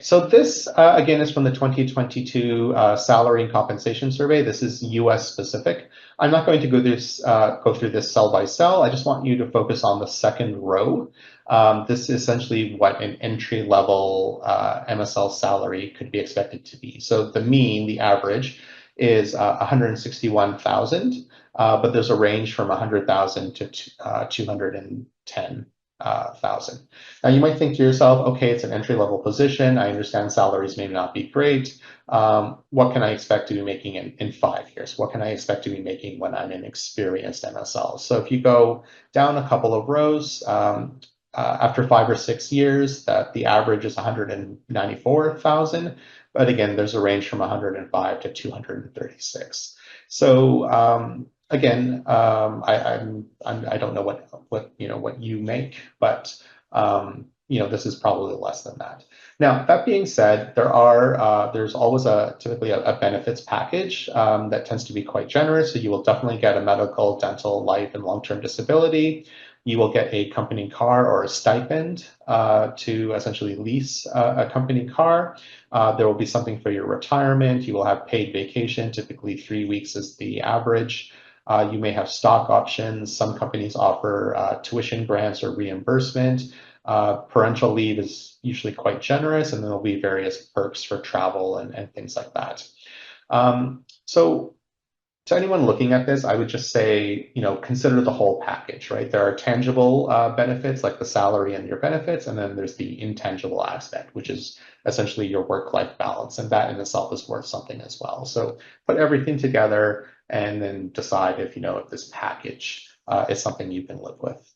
So this, again, is from the 2022 Salary and Compensation Survey. This is US specific. I'm not going to go through this cell by cell. I just want you to focus on the second row. This is essentially what an entry-level MSL salary could be expected to be. So the mean, the average, is 161,000, but there's a range from 100,000 to 210,000. Now you might think to yourself, okay, it's an entry-level position. I understand salaries may not be great. What can I expect to be making in 5 years? What can I expect to be making when I'm an experienced MSL? So if you go down a couple of rows, after 5 or 6 years, that the average is 194,000. But again, there's a range from 105 to 236. So again, I don't know what you make, but this is probably less than that. Now, that being said, there's always typically a benefits package that tends to be quite generous. So you will definitely get a medical, dental, life, and long-term disability. You will get a company car or a stipend to essentially lease a company car. There will be something for your retirement. You will have paid vacation, typically 3 weeks is the average. You may have stock options. Some companies offer tuition grants or reimbursement. Parental leave is usually quite generous, and then there'll be various perks for travel and things like that. So to anyone looking at this, I would just say, consider the whole package, right? There are tangible benefits like the salary and your benefits, and then there's the intangible aspect, which is essentially your work-life balance, and that in itself is worth something as well. So put everything together and then decide if this package is something you can live with.